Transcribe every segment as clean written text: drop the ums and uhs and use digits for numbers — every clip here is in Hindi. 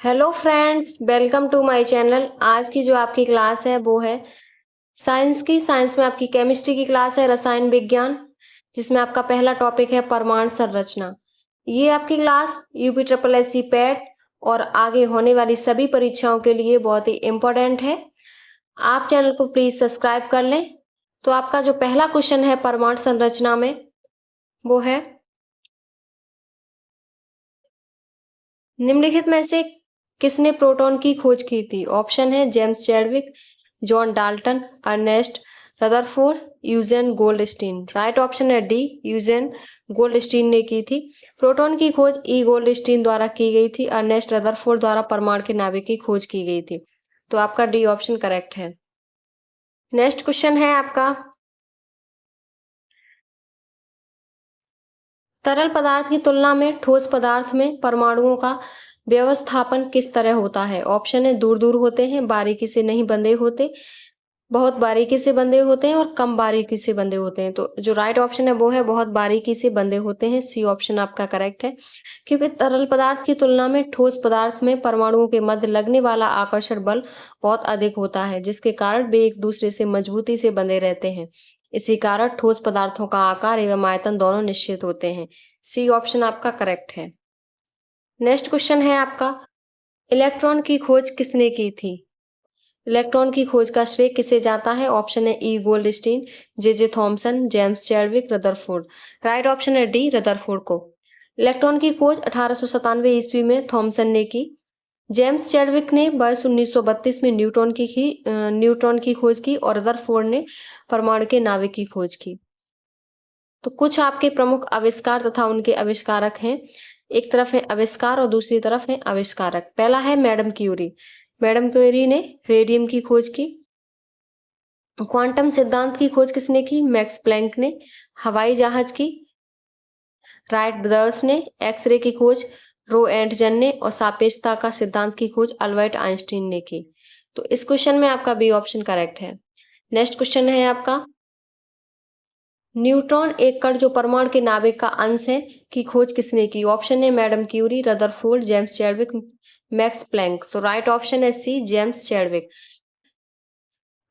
Hello friends, welcome to my channel. आज की जो आपकी क्लास है वो है साइंस की। साइंस में आपकी केमिस्ट्री की क्लास है, रसायन विज्ञान, जिसमें आपका पहला टॉपिक है परमाणु संरचना। ये आपकी class UP triple S C PET और आगे होने वाली सभी परीक्षाओं के लिए बहुत ही इम्पोर्टेंट है। आप चैनल को प्लीज सब्सक्राइब कर लें। तो आपका जो पहला क्वेश्चन है परमाणु संरचना में वो है, निम्नलिखित में से किसने प्रोटॉन की खोज की थी? ऑप्शन है James Chadwick, John Dalton, Ernest Rutherford, Eugen Goldstein. Right option है डी, यूजेन गोल्डस्टीन ने की थी। प्रोटॉन की खोज ई गोल्डस्टीन द्वारा की गई थी। अर्नेस्ट रदरफोर्ड द्वारा परमाणु के नाभिक की खोज की गई थी। तो आपका डी ऑप्शन करेक्ट है। नेक्स्ट क्वेश्चन है आपका, तरल पदार्थ की तुलना में ठोस पदार्थ में परमाणुओं का व्यवस्थापन किस तरह होता है? ऑप्शन है दूर दूर होते हैं, बारीकी से नहीं बंधे होते, बहुत बारीकी से बंधे होते हैं और कम बारीकी से बंधे होते हैं। तो जो राइट ऑप्शन है वो है बहुत बारीकी से बंधे होते हैं। सी ऑप्शन आपका करेक्ट है, क्योंकि तरल पदार्थ की तुलना में ठोस पदार्थ में परमाणुओं के मध्य लगने वाला आकर्षण बल बहुत अधिक होता है, जिसके कारण वे एक दूसरे से मजबूती से बंधे रहते हैं। इसी कारण ठोस पदार्थों का आकार एवं आयतन दोनों निश्चित होते हैं। सी ऑप्शन आपका करेक्ट है। नेक्स्ट क्वेश्चन है आपका, इलेक्ट्रॉन की खोज किसने की थी? इलेक्ट्रॉन की खोज का श्रेय किसे जाता है? ऑप्शन है ई Goldstein, J Thomson, James Chadwick, Rutherford. Right option है डी, रदरफोर्ड को। इलेक्ट्रॉन की खोज 1897 ईस्वी में थॉमसन ने की। जेम्स चैडविक ने वर्ष 1932 में न्यूट्रॉन की खोज की और रदरफोर्ड ने परमाणु के नाभिक की खोज की। तो कुछ आपके प्रमुख आविष्कार तथा उनके आविष्कारक हैं। एक तरफ है आविष्कार और दूसरी तरफ है आविष्कारक। पहला है मैडम क्यूरी। मैडम क्यूरी ने रेडियम की खोज की। क्वांटम सिद्धांत की खोज किसने की? मैक्स प्लैंक ने। हवाई जहाज की राइट ब्रदर्स ने। एक्सरे की खोज रो एंटजन ने और सापेक्षता का सिद्धांत की खोज अल्बर्ट आइंस्टीन ने की। तो इस क्वेश्चन में आपका बी ऑप्शन करेक्ट है। नेक्स्ट क्वेश्चन है आपका, न्यूट्रॉन एक कण जो परमाणु के नाभिक का अंश है की खोज किसने की? ऑप्शन है madam Curie, Rutherford, James Chadwick, Max Planck. तो राइट ऑप्शन है सी, जेम्स चैडविक।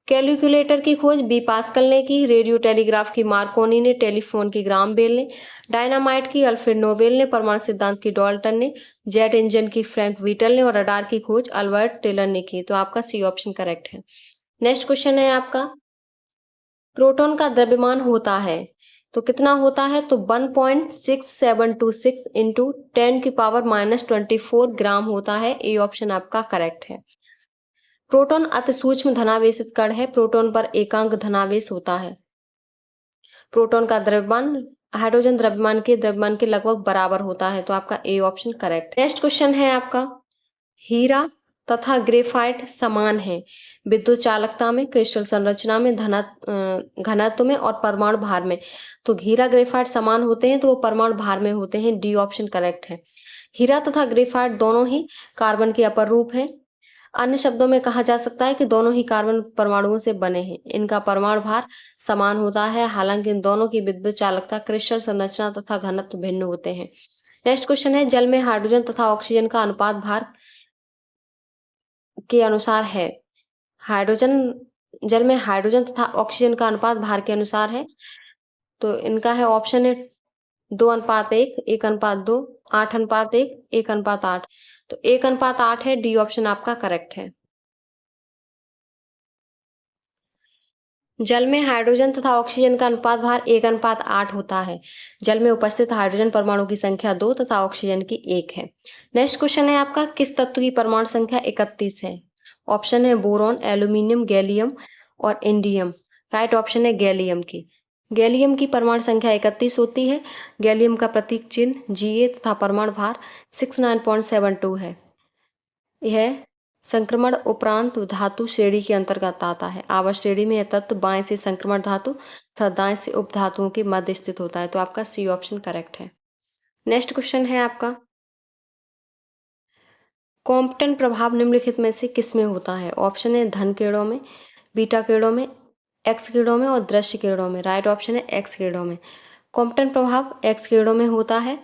कैलकुलेटर की खोज बी पास्कल ने की। रेडियो टेलीग्राफ की मार्कोनी ने। टेलीफोन की ग्राम बेल ने। डायनामाइट की अल्फ्रेड नोबेल ने। परमाणु सिद्धांत की डाल्टन ने। जेट इंजन की फ्रैंक व्हीटल ने और रडार की खोज अल्बर्ट टेलर ने की। तो आपका सी ऑप्शन करेक्ट है। नेक्स्ट क्वेश्चन है आपका, प्रोटॉन का द्रव्यमान होता है तो कितना होता है? तो 1.6726 इंटू 10⁻⁻24 ग्राम होता है। ए ऑप्शन आपका करेक्ट है। प्रोटॉन अति सूक्ष्म धनावेशित कण है। प्रोटॉन पर एकांक धनावेश होता है। प्रोटॉन का द्रव्यमान हाइड्रोजन द्रव्यमान के लगभग बराबर होता है। तो आपका A option correct. Next question है आपका, हीरा तथा ग्रेफाइट समान है विद्युत चालकता में, क्रिस्टल संरचना में, घनत्व में और परमाणु भार में। तो हीरा ग्रेफाइट समान होते हैं तो वो परमाणु भार में होते हैं। डी ऑप्शन करेक्ट है। हीरा तथा ग्रेफाइट दोनों ही कार्बन के अपर रूप हैं। अन्य शब्दों में कहा जा सकता है कि दोनों ही कार्बन परमाणुओं से बने हैं। इनका परमाणु भार समान होता है, हालांकि इन दोनों की विद्युत चालकता, क्रिस्टल संरचना तथा घनत्व भिन्न होते हैं। नेक्स्ट क्वेश्चन है, जल में हाइड्रोजन तथा ऑक्सीजन का अनुपात भार के अनुसार है। हाइड्रोजन जल में हाइड्रोजन तथा ऑक्सीजन का अनुपात भार के अनुसार है। तो इनका है ऑप्शन है 2:1, 1:2, 8:1, 1:8। तो 1:8 है। डी ऑप्शन आपका करेक्ट है। जल में हाइड्रोजन तथा ऑक्सीजन का अनुपात भार 1:8 होता है। जल में उपस्थित हाइड्रोजन परमाणु की संख्या 2 तथा ऑक्सीजन की 1 है। नेक्स्ट क्वेश्चन है आपका, किस तत्व की परमाणु संख्या 31 है? ऑप्शन है बोरॉन, एल्यूमिनियम, गैलियम और इंडियम। राइट ऑप्शन है गैलियम की। गैलियम की परमाणु संख्या 31 होती है। गैलियम का प्रतीक चिन्ह Ga तथा परमाणु भार 69.72 है। यह संक्रमण उपरांत धातु श्रेणी के अंतर्गत आता है। आवर्त श्रेणी में यह तत्व बाएं से संक्रमण धातु तथा दाएं से उपधातुओं के मध्य स्थित होता है। तो आपका सी ऑप्शन करेक्ट है। नेक्स्ट क्वेश्चन है आपका, कॉम्पटन प्रभाव निम्नलिखित में से किसमें होता है? ऑप्शन है धन किरणों में, बीटा किरणों में, एक्स किरणों में और दृश्य किरणों में। राइट ऑप्शन है एक्स किरणों में। कॉम्पटन प्रभाव एक्स किरणों में होता है।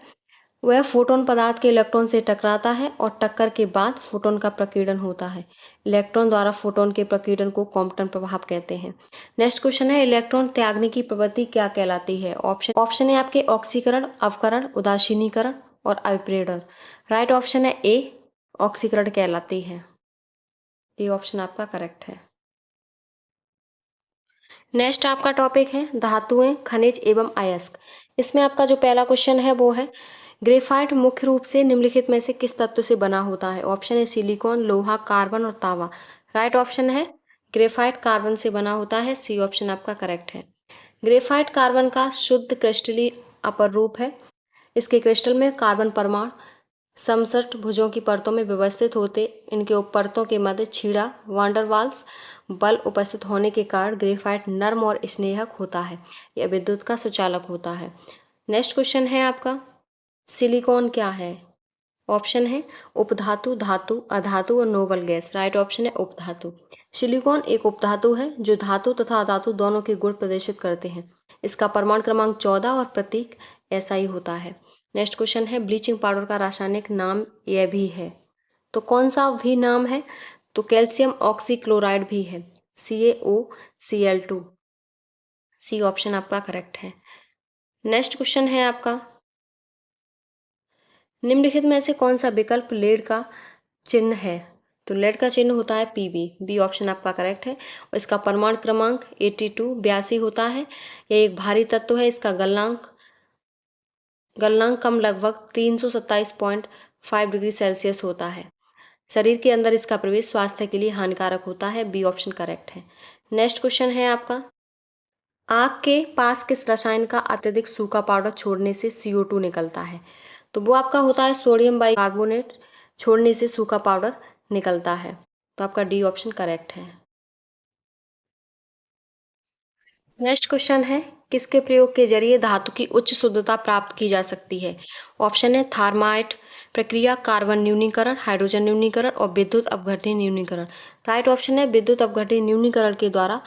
वह फोटोन पदार्थ के इलेक्ट्रॉन से टकराता है और टक्कर के बाद फोटोन का प्रकीर्णन होता है। इलेक्ट्रॉन द्वारा फोटोन के प्रकीर्णन को कॉम्पटन प्रभाव कहते हैं। नेक्स्ट क्वेश्चन है, इलेक्ट्रॉन त्यागने की प्रवृत्ति क्या कहलाती है? ऑप्शन है आपके ऑक्सीकरण, अवकरण, उदासीनीकरण और अविप्रेरण। राइट ऑप्शन है ए, ऑक्सीकरण कहलाती है। ये ऑप्शन आपका करेक्ट है। नेक्स्ट आपका टॉपिक है धातुएं, खनिज एवं अयस्क। इसमें आपका जो पहला क्वेश्चन है वो है, ग्रेफाइट मुख्य रूप से निम्नलिखित में से किस तत्व से बना होता है? ऑप्शन है सिलिकॉन, लोहा, कार्बन और तांबा। राइट ऑप्शन है ग्रेफाइट कार्बन से बना होता है। सी ऑप्शन आपका करेक्ट है। ग्रेफाइट कार्बन का शुद्ध क्रिस्टली अपर रूप है। इसके क्रिस्टल में कार्बन परमाणु समसठ भुजों की परतों में व्यवस्थित होते, इनके उप परतों के मध्य छीड़ा वांडरवाल्स बल उपस्थित होने के कारण ग्रेफाइट नर्म और स्नेहक होता है। यह विद्युत का सुचालक होता है। नेक्स्ट क्वेश्चन है आपका, सिलिकॉन क्या है? ऑप्शन है उपधातु, धातु, अधातु और नोबल गैस। राइट ऑप्शन है उपधातु। सिलिकॉन एक उपधातु है जो धातु तथा अधातु दोनों के गुण प्रदर्शित करते हैं। इसका परमाणु क्रमांक 14 और प्रतीक SI होता है। नेक्स्ट क्वेश्चन है, ब्लीचिंग पाउडर का रासायनिक नाम यह भी है, तो कौन सा भी नाम है? तो कैल्शियम ऑक्सीक्लोराइड भी है, CaOCl2। सी ऑप्शन आपका करेक्ट है। नेक्स्ट क्वेश्चन है आपका, निम्नलिखित में से कौन सा विकल्प लेड का चिन्ह है? तो लेड का चिन्ह होता है Pb। बी ऑप्शन आपका करेक्ट है। और इसका परमाणु क्रमांक 82 होता है। यह एक भारी तत्व है। इसका गलनांक कम लगभग 327.5 डिग्री सेल्सियस होता है। शरीर के अंदर इसका प्रवेश स्वास्थ्य के लिए हानिकारक होता है। बी ऑप्शन करेक्ट है। नेक्स्ट क्वेश्चन है आपका, आग के पास किस रसायन का अत्यधिक सूखा पाउडर छोड़ने से CO2 निकलता है? तो वो आपका होता है सोडियम बाइकार्बोनेट छोड़ने से सूखा पाउडर निकलता है। तो आपका डी ऑप्शन करेक्ट है। नेक्स्ट क्वेश्चन है, किसके प्रयोग के जरिए धातु की उच्च शुद्धता प्राप्त की जा सकती है? ऑप्शन है थार्माइट प्रक्रिया, कार्बन न्यूनीकरण, हाइड्रोजन न्यूनीकरण और विद्युत अपघटनीय न्यूनीकरण। राइट ऑप्शन है विद्युत अपघटनीय न्यूनीकरण के द्वारा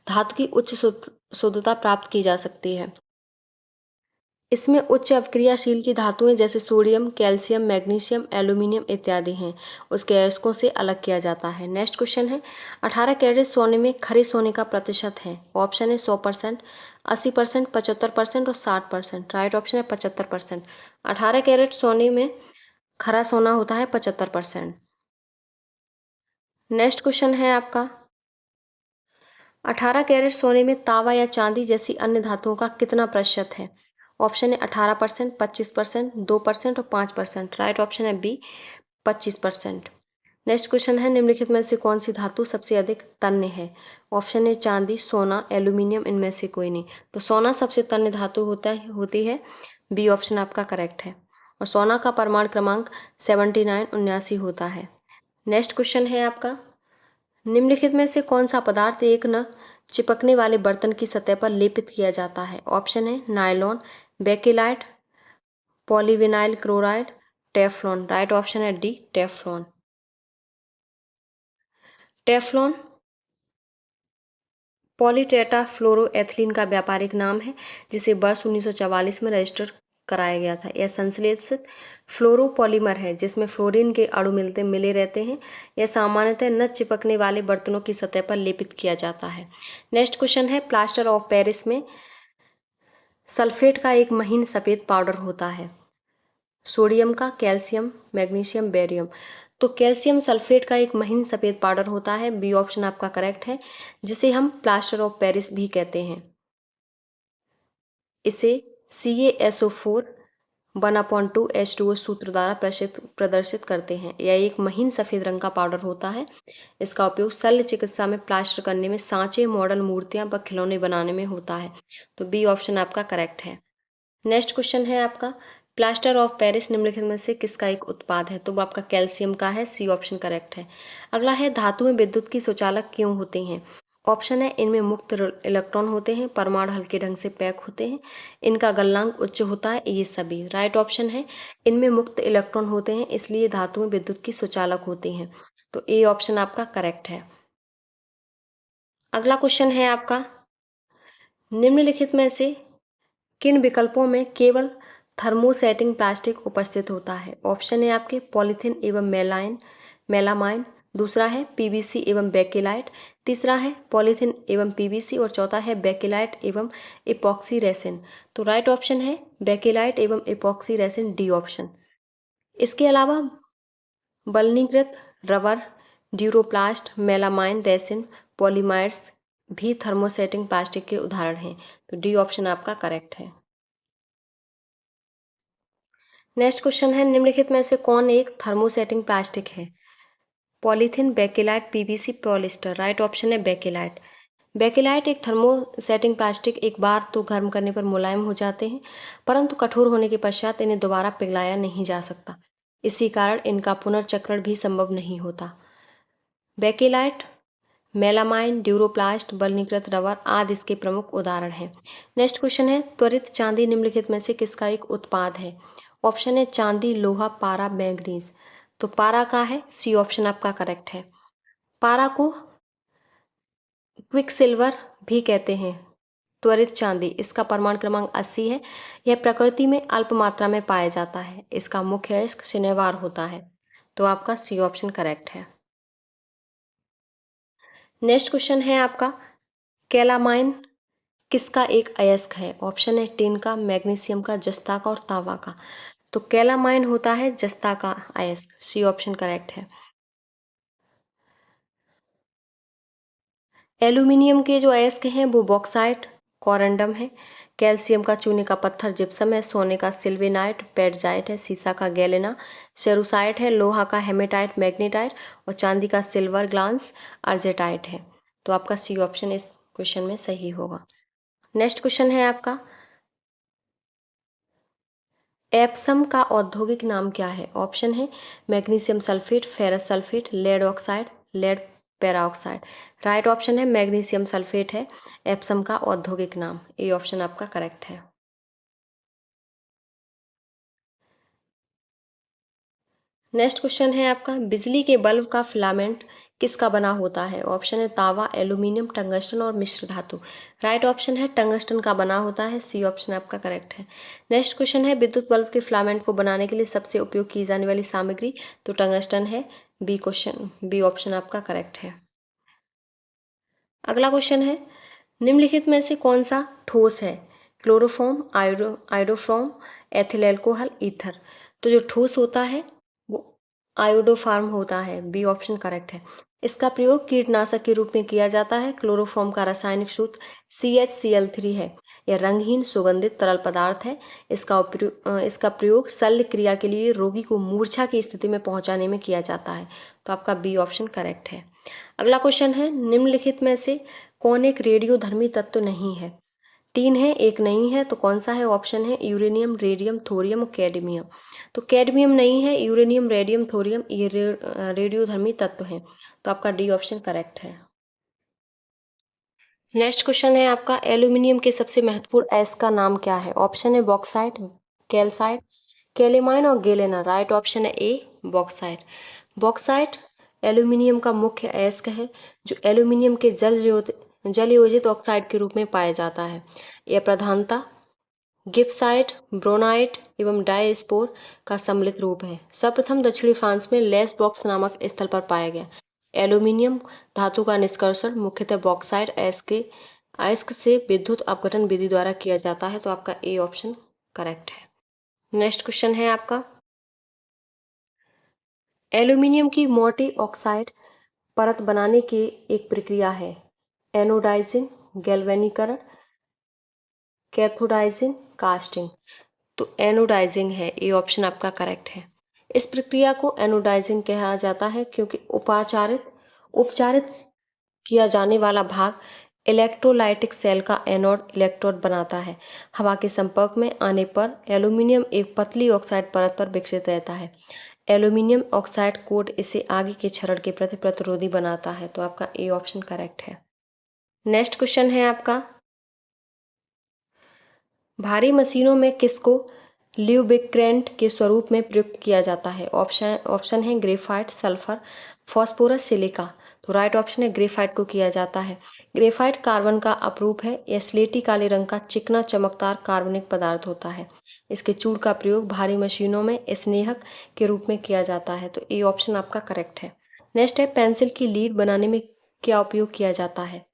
धातु की उच्च शुद्धता प्राप्त की जा सकती है। इसमें उच्च अवक्रियाशील की धातुएं जैसे सोडियम, कैल्शियम, मैग्नीशियम, एल्यूमिनियम इत्यादि हैं, उसके अयस्कों से अलग किया जाता है। नेक्स्ट क्वेश्चन है, 18 कैरेट सोने में खरे सोने का प्रतिशत है? ऑप्शन है 100%, 80%, 75% और 60%। राइट ऑप्शन है 75%। 18 कैरेट सोने में खरा सोना होता है 75%। नेक्स्ट क्वेश्चन है आपका, 18 कैरेट सोने में तांबा या चांदी जैसी अन्य धातुओं का कितना प्रतिशत है? ऑप्शन है 18%, 25%, 2% और 5%। राइट ऑप्शन है बी, 25%। नेक्स्ट क्वेश्चन है, निम्नलिखित में से कौन सी धातु सबसे अधिक तन्य है? ऑप्शन है चांदी, सोना, एल्यूमिनियम, इनमें से कोई नहीं। तो सोना सबसे तन्य धातु होती है। बी ऑप्शन आपका करेक्ट है। और सोना का परमाणु क्रमांक 79 होता है। नेक्स्ट क्वेश्चन है आपका, निम्नलिखित में से कौन सा पदार्थ एक न चिपकने वाले बर्तन की सतह पर लेपित किया जाता है? ऑप्शन है nylon, bakelite, polyvinyl chloride, Teflon. Right option है डी, टेफ्लॉन। टेफ्लॉन पॉलीटेट्राफ्लोरोएथिलीन का व्यापारिक नाम है, जिसे वर्ष 1944 में रजिस्टर कराया गया था। यह संश्लेषित फ्लोरोपॉलीमर है जिसमें फ्लोरीन के अणु मिले रहते हैं। यह सामान्यतः न चिपकने वाले बर्तनों की सतह पर लेपित किया जाता है। नेक्स्ट क्वेश्चन है, प्लास्टर ऑफ पेरिस में सल्फेट का एक महीन सफ़ेद पाउडर होता है, सोडियम का, कैल्शियम, मैग्नीशियम, बेरियम। तो कैल्शियम सल्फेट का एक महीन सफ़ेद पाउडर होता है। बी ऑप्शन आपका करेक्ट है, जिसे हम प्लास्टर ऑफ पेरिस भी कहते हैं। इसे CaSO4 1/2H2O सूत्र द्वारा प्रदर्शित करते हैं। यह एक महीन सफ़ेद रंग का पाउडर होता है। इसका उपयोग शल्य चिकित्सा में प्लास्टर करने में, सांचे, मॉडल मूर्तियां व खिलौने बनाने में होता है। तो बी ऑप्शन आपका करेक्ट है। नेक्स्ट क्वेश्चन है आपका, प्लास्टर ऑफ पेरिस निम्नलिखित में से किसका एक उत्पाद है? तो वो आपका कैल्शियम का है। सी ऑप्शन करेक्ट है। अगला है, धातुएं विद्युत की सुचालक क्यों होती हैं? ऑप्शन है इनमें मुक्त इलेक्ट्रॉन होते हैं, परमाणु हल्के ढंग से पैक होते हैं, इनका गलनांक उच्च होता है, ये सभी। राइट ऑप्शन है इनमें मुक्त इलेक्ट्रॉन होते हैं, इसलिए धातुएं विद्युत की सुचालक होती हैं। तो ए ऑप्शन आपका करेक्ट है। अगला क्वेश्चन है आपका, निम्नलिखित में से किन विकल्पों में केवल थर्मोसेटिंग प्लास्टिक उपस्थित होता है? ऑप्शन है आपके पॉलीथीन एवं मेलामाइन, दूसरा है पीवीसी एवं बेकेलाइट, तीसरा है पॉलीथीन एवं पीवीसी और चौथा है बेकेलाइट एवं इपॉक्सी रेसिन। तो राइट ऑप्शन है बेकेलाइट एवं इपॉक्सी रेसिन, डी ऑप्शन। इसके अलावा बलनीकृत रबर, ड्यूरोप्लास्ट, मेलामाइन रेसिन, पॉलीमर्स भी थर्मोसेटिंग प्लास्टिक के उदाहरण हैं। तो डी ऑप्शन आपका करेक्ट है। नेक्स्ट क्वेश्चन है, निम्नलिखित में से कौन एक थर्मोसेटिंग प्लास्टिक है? Polythene, bakelite, PVC, polyester. Right option है बेकेलाइट। बेकेलाइट एक थर्मोसेटिंग प्लास्टिक एक बार तो गर्म करने पर मुलायम हो जाते हैं, परंतु कठोर होने के पश्चात इन्हें दोबारा पिघलाया नहीं जा सकता। इसी कारण इनका पुनर्चक्रण भी संभव नहीं होता। बेकेलाइट, मेलामाइन, ड्यूरोप्लास्ट, बलनीकृत रबर आदि इसके प्रमुख उदाहरण हैं। नेक्स्ट क्वेश्चन है, त्वरित चांदी निम्नलिखित में से किसका एक उत्पाद है? ऑप्शन है चांदी, लोहा, पारा, मैंगनीज। तो पारा का है, सी ऑप्शन आपका करेक्ट है। पारा को क्विक सिल्वर भी कहते हैं। त्वरित चांदी, इसका परमाणु क्रमांक 80 है। यह प्रकृति में अल्प मात्रा में पाया जाता है। इसका मुख्य अयस्क शनिवार होता है। तो आपका सी ऑप्शन करेक्ट है। नेक्स्ट क्वेश्चन है आपका, कैलामाइन किसका एक अयस्क है? ऑप्शन है टिन का, मैग्नीशियम का, जस्ता का और तांबा का। तो कैलामाइन होता है जस्ता का अयस्क, सी ऑप्शन करेक्ट है। एल्यूमिनियम के जो अयस्क हैं वो बॉक्साइट, कोरंडम है। कैल्शियम का चूने का पत्थर जिप्सम है। सोने का सिल्वेनाइट, पेट्जाइट है। सीसा का गैलेना, सेरुसाइट है। लोहा का हेमेटाइट, मैग्नेटाइट और चांदी का सिल्वर ग्लांस, अर्जेटाइट है। तो आपका सी ऑप्शन इस क्वेश्चन में सही होगा। नेक्स्ट क्वेश्चन है आपका, एप्सम का औद्योगिक नाम क्या है? ऑप्शन है magnesium sulphate, ferrous sulphate, lead oxide, lead peroxide. Right option है मैग्नीशियम सल्फेट है एप्सम का औद्योगिक नाम, ए ऑप्शन आपका करेक्ट है। नेक्स्ट क्वेश्चन है आपका, बिजली के बल्ब का फिलामेंट किसका बना होता है? ऑप्शन है तांबा, एल्यूमिनियम, टंगस्टन और मिश्र धातु। राइट ऑप्शन है टंगस्टन का बना होता है, सी ऑप्शन आपका करेक्ट है। नेक्स्ट क्वेश्चन है, विद्युत बल्ब के फिलामेंट को बनाने के लिए सबसे उपयोग की जाने वाली सामग्री? तो टंगस्टन है, बी क्वेश्चन, बी ऑप्शन आपका करेक्ट है। अगला क्वेश्चन है, निम्नलिखित में से कौन सा ठोस है? Chloroform, iodoform, ethyl alcohol, ether. तो जो ठोस होता है वो आयोडोफॉर्म होता है, बी ऑप्शन करेक्ट है। इसका प्रयोग कीटनाशक के रूप में किया जाता है। क्लोरोफॉर्म का रासायनिक सूत्र CHCl3 है। यह रंगहीन सुगंधित तरल पदार्थ है। इसका प्रयोग शल्य क्रिया के लिए रोगी को मूर्छा की स्थिति में पहुंचाने में किया जाता है। तो आपका बी ऑप्शन करेक्ट है। अगला क्वेश्चन है, निम्नलिखित में से कौन एक रेडियोधर्मी तत्व नहीं है? 3 है, एक नहीं है, तो कौन सा है? ऑप्शन है यूरेनियम, रेडियम, थोरियम और कैडमियम। तो कैडमियम नहीं है, यूरेनियम, रेडियम, थोरियम ये रेडियोधर्मी तत्व हैं। तो आपका डी ऑप्शन करेक्ट है। नेक्स्ट क्वेश्चन है आपका, एल्यूमिनियम के सबसे महत्वपूर्ण अयस्क का नाम क्या है? ऑप्शन है बॉक्साइट, कैल्साइट, कैलेमाइन और गेलेना। राइट ऑप्शन है ए बॉक्साइट। बॉक्साइट एल्यूमिनियम का मुख्य अयस्क है जो एल्यूमिनियम के जल योजित ऑक्साइड के रूप में पाया जाता है। यह प्रधानता गिब्साइट, ब्रोनाइट एवं डायस्पोर का सम्मिलित रूप है। सर्वप्रथम दक्षिणी फ्रांस में लेस बॉक्स नामक स्थल पर पाया गया। एल्यूमिनियम धातु का निष्कर्षण मुख्यतः बॉक्साइट अयस्क से विद्युत अपघटन विधि द्वारा किया जाता है। तो आपका ए ऑप्शन करेक्ट है। नेक्स्ट क्वेश्चन है आपका, एल्यूमिनियम की मोटी ऑक्साइड परत बनाने की एक प्रक्रिया है एनोडाइजिंग, गैल्वेनीकरण, कैथोडाइजिंग, कास्टिंग। तो एनोडाइजिंग है, ये ऑप्शन आपका करेक्ट है। इस प्रक्रिया को एनोडाइजिंग कहा जाता है क्योंकि उपचारित किया जाने वाला भाग इलेक्ट्रोलाइटिक सेल का एनोड इलेक्ट्रोड बनाता है। हवा के संपर्क में आने पर एल्यूमिनियम एक पतली ऑक्साइड परत पर विकसित रहता है। एल्यूमिनियम ऑक्साइड कोट इसे आगे के क्षरण के प्रति प्रतिरोधी बनाता है। तो आपका ए ऑप्शन करेक्ट है। नेक्स्ट क्वेश्चन है आपका, भारी मशीनों में किसको ल्यूब्रिकेंट के स्वरूप में प्रयुक्त किया जाता है? ऑप्शन है ग्रेफाइट, सल्फर, फास्फोरस, सिलिका। तो राइट ऑप्शन है ग्रेफाइट को किया जाता है। ग्रेफाइट कार्बन का अपरूप है। यह स्लेटी काले रंग का चिकना चमकदार कार्बनिक पदार्थ होता है। इसके चूड़ का प्रयोग भारी मशीनों में स्नेहक के रूप में किया जाता है। तो ए ऑप्शन आपका करेक्ट है। नेक्स्ट है, पेंसिल की लीड बनाने में क्या उपयोग किया जाता है?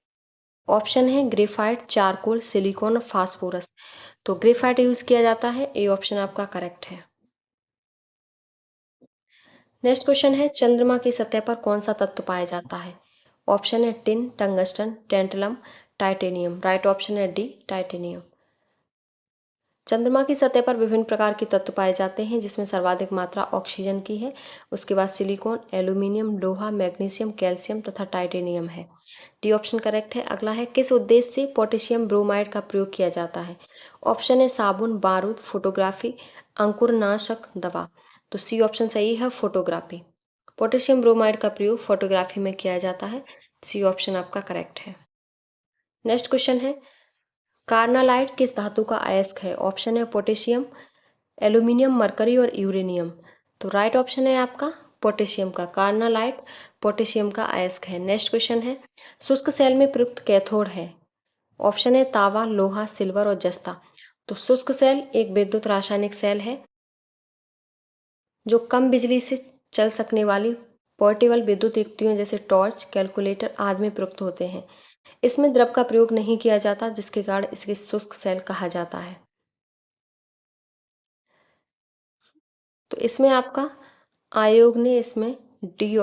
ऑप्शन है ग्रेफाइट, चारकोल, सिलिकॉन और फास्फोरस। तो ग्रेफाइट यूज किया जाता है। ए ऑप्शन आपका करेक्ट है। नेक्स्ट क्वेश्चन है, चंद्रमा की सतह पर कौन सा तत्व पाया जाता है? ऑप्शन है tin, tungsten, tantalum, titanium. Right option है डी, टाइटेनियम। चंद्रमा की सतह पर विभिन्न प्रकार के तत्व पाए जाते हैं, जिसमें सर्वाधिक मात्रा ऑक्सीजन की है। उसके बाद सिलिकॉन, एल्यूमिनियम, लोहा, मैग्नीशियम, कैल्शियम तथा टाइटेनियम है। डी ऑप्शन करेक्ट है। अगला है, किस उद्देश्य से पोटेशियम ब्रोमाइड का प्रयोग किया जाता है? ऑप्शन है साबुन, बारूद, फोटोग्राफी, अंकुरनाशक दवा। तो सी ऑप्शन सही है, फोटोग्राफी। पोटेशियम ब्रोमाइड का प्रयोग फोटोग्राफी में किया जाता है। सी ऑप्शन आपका करेक्ट है। नेक्स्ट क्वेश्चन है, कार्नालाइट किस धातु का अयस्क है? ऑप्शन है पोटेशियम, एल्यूमिनियम, मरकरी और यूरेनियम। तो राइट ऑप्शन है आपका पोटेशियम का। कार्नालाइट पोटेशियम का अयस्क है। नेक्स्ट क्वेश्चन है, शुष्क सेल में प्रयुक्त कैथोड है? ऑप्शन है तांबा, लोहा, सिल्वर और जस्ता। तो शुष्क सेल एक विद्युत रासायनिक सेल है जो कम बिजली से चल सकने वाली पोर्टेबल विद्युत युक्तियों जैसे टॉर्च, कैलकुलेटर आदि में प्रयुक्त होते हैं। इसमें द्रव का प्रयोग नहीं किया जाता, जिसके कारण इसे शुष्क सेल कहा जाता है। तो इसमें आपका आयोग ने इसमें डी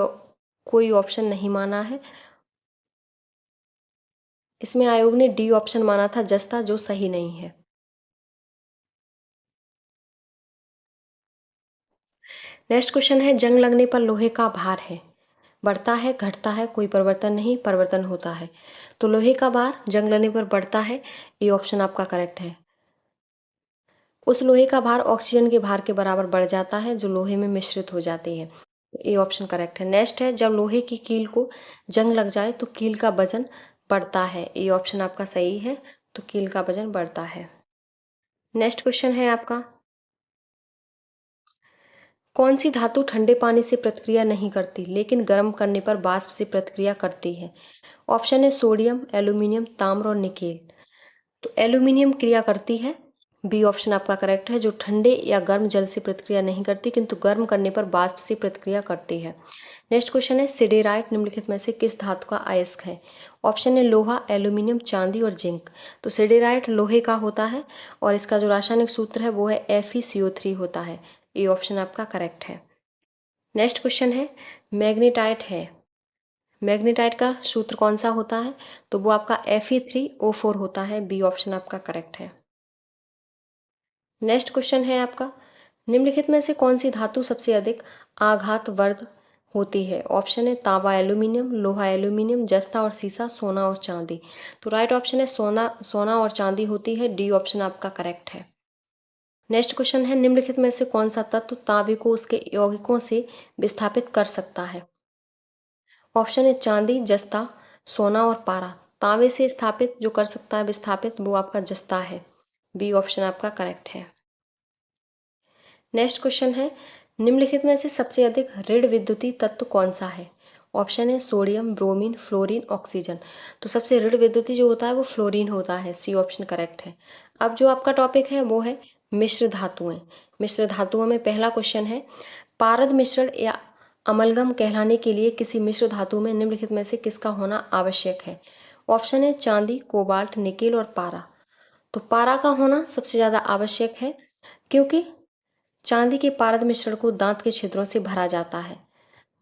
कोई ऑप्शन नहीं माना है। इसमें आयोग ने डी ऑप्शन माना था, जस्ता, जो सही नहीं है। नेक्स्ट क्वेश्चन है, जंग लगने पर लोहे का भार है, बढ़ता है, घटता है, कोई परिवर्तन नहीं, परिवर्तन होता है। तो लोहे का भार जंग लगने पर बढ़ता है। ये ऑप्शन आपका करेक्ट है। उस लोहे का भार ऑक्सीजन के भार के बराबर बढ़ जाता है जो लोहे में मिश्रित हो जाती है। ये ऑप्शन करेक्ट है। नेक्स्ट है, जब लोहे की कील को जंग लग जाए तो कील का वजन बढ़ता है। ये ऑप्शन आपका सही है। तो कील का वजन बढ़ता है। नेक्स्ट क्वेश्चन है आपका, कौन सी धातु ठंडे पानी से प्रतिक्रिया नहीं करती लेकिन गर्म करने पर वाष्प से प्रतिक्रिया करती है? ऑप्शन है सोडियम, एल्यूमिनियम, ताम्र और निकेल। तो एल्यूमिनियम क्रिया करती है। बी ऑप्शन आपका करेक्ट है, जो ठंडे या गर्म जल से प्रतिक्रिया नहीं करती किंतु गर्म करने पर वाष्प से प्रतिक्रिया करती है। नेक्स्ट क्वेश्चन है, सिडेराइट निम्नलिखित में से किस धातु का अयस्क है? ऑप्शन है लोहा, एल्यूमिनियम, चांदी और जिंक। तो सिडेराइट लोहे का होता है और इसका जो रासायनिक सूत्र है वो है FeCO3 होता है। ये ऑप्शन आपका करेक्ट है। नेक्स्ट क्वेश्चन है, मैग्नेटाइट है, मैग्नेटाइट का सूत्र कौन सा होता है? तो वो आपका Fe3O4 होता है। बी ऑप्शन आपका करेक्ट है। नेक्स्ट क्वेश्चन है आपका, निम्नलिखित में से कौन सी धातु सबसे अधिक आघातवर्ध होती है? ऑप्शन है तांबा, एल्यूमिनियम, लोहा, एल्यूमिनियम, जस्ता और सीसा, सोना और चांदी। तो राइट ऑप्शन है सोना और चांदी होती है। डी ऑप्शन आपका करेक्ट है। नेक्स्ट क्वेश्चन है, निम्नलिखित में से कौन सा तत्व तांबे को उसके यौगिकों से विस्थापित कर सकता है? ऑप्शन है चांदी, जस्ता, सोना और पारा। तांबे से स्थापित जो कर सकता है विस्थापित, वो आपका जस्ता है। बी ऑप्शन आपका करेक्ट है। नेक्स्ट क्वेश्चन है, निम्नलिखित में से सबसे अधिक ऋण विद्युतीय तत्व कौन सा है? ऑप्शन है सोडियम, ब्रोमीन, फ्लोरीन, ऑक्सीजन। तो सबसे ऋण विद्युतीय जो होता है वो फ्लोरीन होता है। सी ऑप्शन करेक्ट है। अब जो आपका टॉपिक है वो है मिश्र धातुएं। मिश्र धातुओं में पहला क्वेश्चन है, पारद मिश्रण या अमलगम कहलाने के लिए किसी मिश्र धातु में निम्नलिखित में से किसका होना आवश्यक है? ऑप्शन है चांदी, कोबाल्ट, निकेल और पारा। तो पारा का होना सबसे ज्यादा आवश्यक है, क्योंकि चांदी के पारद मिश्रण को दांत के छिद्रों से भरा जाता है।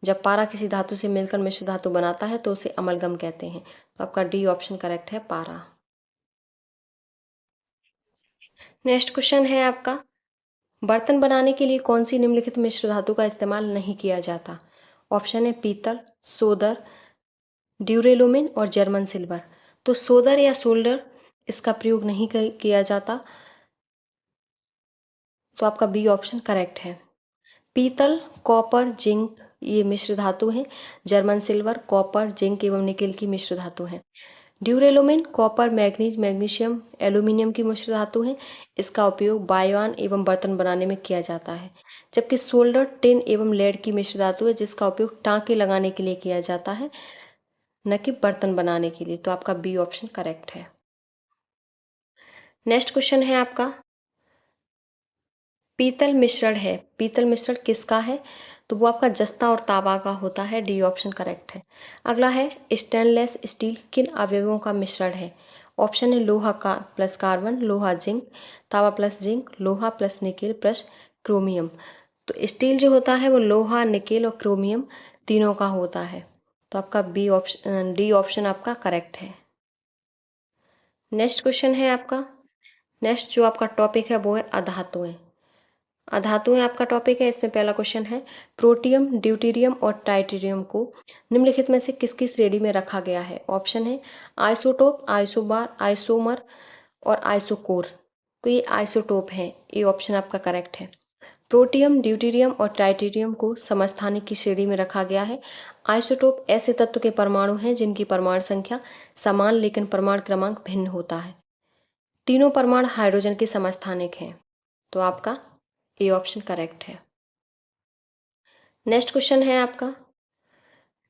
जब पारा किसी धातु से मिलकर मिश्र धातु बनाता है तो उसे अमलगम कहते हैं। तो आपका डी ऑप्शन करेक्ट है, पारा। नेक्स्ट क्वेश्चन है आपका, बर्तन बनाने के लिए कौन सी निम्नलिखित मिश्र धातु का इस्तेमाल नहीं किया जाता? ऑप्शन है पीतल, सोदर, ड्यूरेलोमिन और जर्मन सिल्वर। तो सोदर या सोल्डर इसका प्रयोग नहीं किया जाता। तो आपका बी ऑप्शन करेक्ट है। पीतल, कॉपर, जिंक ये मिश्र धातु हैं। जर्मन सिल्वर कॉपर, जिंक एवं निकेल की मिश्र धातु हैं। ड्यूरेलोमिन कॉपर, मैग्नीज, मैग्नीशियम, एल्यूमिनियम की मिश्र धातु है। इसका उपयोग बायोन एवं बर्तन बनाने में किया जाता है। जबकि सोल्डर टिन एवं लेड की मिश्र धातु है, जिसका उपयोग टाँके लगाने के लिए किया जाता है, न कि बर्तन बनाने के लिए। तो आपका बी ऑप्शन करेक्ट है। नेक्स्ट क्वेश्चन है आपका, पीतल मिश्रण है, पीतल मिश्रण किसका है? तो वो आपका जस्ता और तांबा का होता है। डी ऑप्शन करेक्ट है। अगला है स्टेनलेस स्टील किन अवयवों का मिश्रण है? ऑप्शन है लोहा का प्लस कार्बन, लोहा जिंक, तांबा प्लस जिंक, लोहा प्लस निकेल प्लस क्रोमियम। तो स्टील जो होता है वो लोहा, निकेल और क्रोमियम तीनों का होता है। तो आपका बी ऑप्शन, डी ऑप्शन आपका करेक्ट है। नेक्स्ट क्वेश्चन है आपका, नेक्स्ट जो आपका टॉपिक है वो है अधातुएं। अधातुएं आपका टॉपिक है। इसमें पहला क्वेश्चन है प्रोटियम, ड्यूटेरियम और ट्राइटेरियम को निम्नलिखित में से किसकी श्रेणी में रखा गया है? ऑप्शन है आइसोटोप, आइसोबार, आइसोमर और आइसोकोर। तो ये आइसोटोप है, ये ऑप्शन आपका करेक्ट है। प्रोटियम, ड्यूटेरियम और ट्राइटेरियम को समस्थानिक की श्रेणी में रखा गया है। आइसोटोप ऐसे तत्व के परमाणु हैं जिनकी परमाणु संख्या समान लेकिन परमाणु क्रमांक भिन्न होता है। तीनों परमाणु हाइड्रोजन के समस्थानिक हैं। तो आपका ए ऑप्शन करेक्ट है। नेक्स्ट क्वेश्चन है आपका,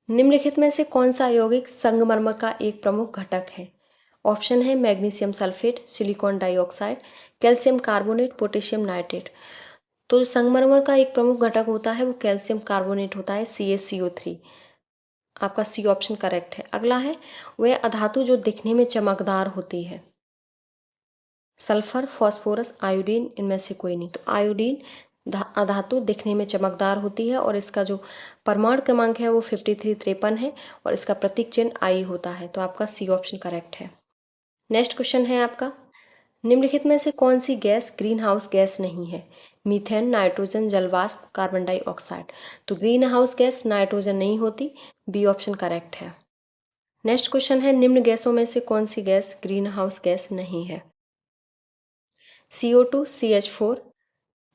निम्नलिखित में से कौन सा यौगिक संगमरमर का एक प्रमुख घटक है? ऑप्शन है magnesium sulphate, silicon dioxide, calcium carbonate, potassium nitrate. तो जो संगमरमर का एक प्रमुख घटक होता है वो कैल्शियम कार्बोनेट होता है, CaCO3। आपका सी ऑप्शन करेक्ट है। अगला है वह अधातु जो दिखने में चमकदार होती है। सल्फर, फास्फोरस, आयोडीन, इनमें से कोई नहीं। तो आयोडीन अधातु दिखने में चमकदार होती है और इसका जो परमाणु क्रमांक है वो 5353 है और इसका प्रतीक चिन्ह आई होता है। तो आपका सी ऑप्शन करेक्ट है। नेक्स्ट क्वेश्चन है आपका, निम्नलिखित में से कौन सी गैस ग्रीन हाउस गैस नहीं है? मीथेन, नाइट्रोजन, जलवाष्प, कार्बन डाइऑक्साइड। तो ग्रीन हाउस गैस नाइट्रोजन नहीं होती, बी ऑप्शन करेक्ट है। नेक्स्ट क्वेश्चन है निम्न गैसों में से कौन सी गैस ग्रीन हाउस गैस नहीं है? CO2, CH4,